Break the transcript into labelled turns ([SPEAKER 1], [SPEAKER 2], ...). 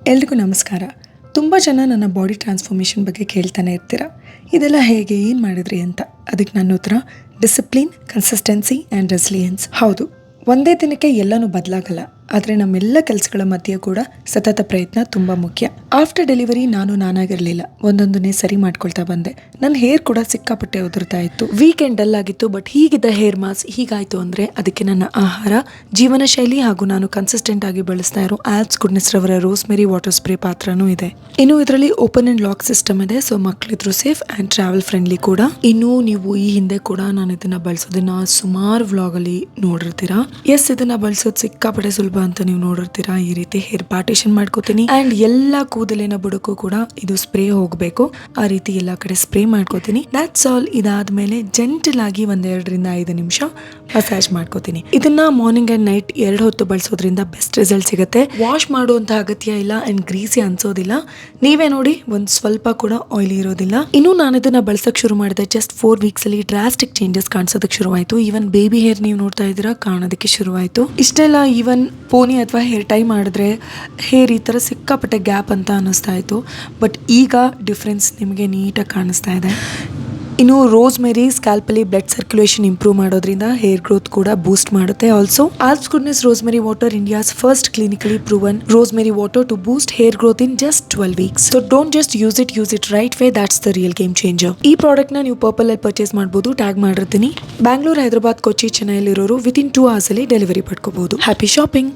[SPEAKER 1] ಎಲ್ರಿಗೂ ನಮಸ್ಕಾರ. ತುಂಬ ಜನ ನನ್ನ ಬಾಡಿ ಟ್ರಾನ್ಸ್ಫಾರ್ಮೇಷನ್ ಬಗ್ಗೆ ಕೇಳ್ತಾನೆ ಇರ್ತೀರ. ಇದೆಲ್ಲ ಹೇಗೆ, ಏನು ಮಾಡಿದ್ರಿ ಅಂತ. ಅದಕ್ಕೆ ನನ್ನ ಉತ್ತರ ಡಿಸಿಪ್ಲಿನ್, ಕನ್ಸಿಸ್ಟೆನ್ಸಿ ಆ್ಯಂಡ್ ರೆಸಿಲಿಯನ್ಸ್. ಹೌದು, ಒಂದೇ ದಿನಕ್ಕೆ ಎಲ್ಲನೂ ಬದಲಾಗಲ್ಲ, ಆದರೆ ನಮ್ಮೆಲ್ಲ ಕೆಲಸಗಳ ಮಧ್ಯೆ ಕೂಡ ಸತತ ಪ್ರಯತ್ನ ತುಂಬ ಮುಖ್ಯ. ಆಫ್ಟರ್ ಡೆಲಿವರಿ ನಾನಾಗಿರಲಿಲ್ಲ, ಒಂದೊಂದನ್ನೇ ಸರಿ ಮಾಡ್ಕೊಳ್ತಾ ಬಂದೆ. ನನ್ನ ಹೇರ್ ಕೂಡ ಸಿಕ್ಕಾಪಟ್ಟೆ ಉದುರ್ತಾ ಇತ್ತು, ವೀಕೆಂಡ್ ಆಗಿತ್ತು. ಬಟ್ ಹೀಗಿದ್ದ ಹೇರ್ ಮಾಸ್ ಹೀಗಾಯಿತು ಅಂದರೆ ಅದಕ್ಕೆ ನನ್ನ ಆಹಾರ, ಜೀವನ ಶೈಲಿ ಹಾಗೂ ನಾನು ಕನ್ಸಿಸ್ಟೆಂಟ್ ಆಗಿ ಬಳಸ್ತಾ ಇರೋ ಆಲ್ಪ್ಸ್ ಗುಡ್ನೆಸ್ ರವರ ರೋಸ್ಮೆರಿ ವಾಟರ್ ಸ್ಪ್ರೇ ಪಾತ್ರನೂ ಇದೆ. ಇನ್ನು ಇದರಲ್ಲಿ ಓಪನ್ ಅಂಡ್ ಲಾಕ್ ಸಿಸ್ಟಮ್ ಇದೆ, ಸೊ ಮಕ್ಕಳಿದ್ರು ಸೇಫ್ ಆ್ಯಂಡ್ ಟ್ರಾವೆಲ್ ಫ್ರೆಂಡ್ಲಿ ಕೂಡ. ಇನ್ನು ನೀವು ಈ ಹಿಂದೆ ಕೂಡ ನಾನು ಇದನ್ನ ಬಳಸೋದನ್ನ ಸುಮಾರು ವ್ಲಾಗಲ್ಲಿ ನೋಡಿರ್ತೀರಾ. ಎಸ್, ಇದನ್ನ ಬಳಸೋದು ಸಿಕ್ಕಾಪಟ್ಟೆ ಸುಲಭ ಅಂತ ನೀವು ನೋಡಿರ್ತೀರಾ. ಈ ರೀತಿ ಹೇರ್ ಪಾರ್ಟಿಷನ್ ಮಾಡ್ಕೋತೀನಿ ಅಂಡ್ ಎಲ್ಲ ಕೂದಲಿನ ಬುಡಕ್ಕೂ ಕೂಡ ಇದು ಸ್ಪ್ರೇ ಹೋಗಬೇಕು. ಆ ರೀತಿ ಎಲ್ಲ ಕಡೆ ಸ್ಪ್ರೇ ಮಾಡ್ಕೋತೀನಿ. That's all. ಇದಾದ್ಮೇಲೆ ಜೆಂಟಲ್ ಆಗಿ 1-2 ನಿಮಿಷ ಮಸಾಜ್ ಮಾಡ್ಕೋತೀನಿ. ಇದನ್ನ ಮಾರ್ನಿಂಗ್ ಅಂಡ್ ನೈಟ್ 2 ಹೊತ್ತು ಬಳಸೋದ್ರಿಂದ ಬೆಸ್ಟ್ ರಿಸಲ್ಟ್ ಸಿಗುತ್ತೆ. ವಾಶ್ ಮಾಡುವಂತ ಅಗತ್ಯ ಇಲ್ಲ ಅಂಡ್ ಗ್ರೀಸಿ ಅನ್ಸೋದಿಲ್ಲ. ನೀವೇ ನೋಡಿ, ಒಂದ್ ಸ್ವಲ್ಪ ಕೂಡ ಆಯಿಲಿ ಇರೋದಿಲ್ಲ. ಇನ್ನು ನಾನು ಇದನ್ನ ಬಳಸಕ್ ಶುರು ಮಾಡಿದೆ ಜಸ್ಟ್ 4 ವೀಕ್ಸ್ ಅಲ್ಲಿ ಡ್ರಾಸ್ಟಿಕ್ ಚೇಂಜಸ್ ಕಾಣಿಸೋದಕ್ಕೆ ಶುರುವಾಯಿತು. ಈವನ್ ಬೇಬಿ ಹೇರ್ ನೀವು ನೋಡ್ತಾ ಇದ್ದೀರಾ, ಕಾಣೋದಕ್ಕೆ ಶುರುವಾಯಿತು. ಇಷ್ಟೆಲ್ಲ ಈವನ್ ಪೋನಿ ಅಥವಾ ಹೇರ್ ಟೈ ಮಾಡಿದ್ರೆ ಹೇರ್ ಈ ಥರ ಸಿಕ್ಕಾಪಟ್ಟೆ ಗ್ಯಾಪ್ ಅಂತ ಅನ್ನಿಸ್ತಾ ಇತ್ತು. ಬಟ್ ಈಗ ಡಿಫ್ರೆನ್ಸ್ ನಿಮಗೆ ನೀಟಾಗಿ ಕಾಣಿಸ್ತಾ ಇದೆ. ಇನ್ನು ರೋಸ್ಮೆರಿ ಸ್ಕ್ಯಾಲ್ಪಲ್ಲಿ ಬ್ಲಡ್ ಸರ್ಕ್ಯುಲೇಷನ್ ಇಂಪ್ರೂವ್ ಮಾಡೋದ್ರಿಂದ ಹೇರ್ ಗ್ರೋತ್ ಕೂಡ ಬೂಸ್ಟ್ ಮಾಡುತ್ತೆ. Also Alps goodness rosemary water, India's first clinically proven rosemary water to boost hair growth in just 12 weeks. So don't just use it right way. That's the real game changer. ಈ product ನ ನೀವು purple ಅಲ್ಲಿ purchase ಮಾಡಬಹುದು. Tag ಮಾಡಿರ್ತೀನಿ. ಬ್ಯಾಂಗ್ಳೂರ್, ಹೈದರಾಬಾದ್, ಕೊಚ್ಚಿ, ಚೆನ್ನೈಲಿ ಇರೋರು within 2 hours ಅಲ್ಲಿ delivery ಪಡ್ಕೋಬಹುದು. Happy shopping.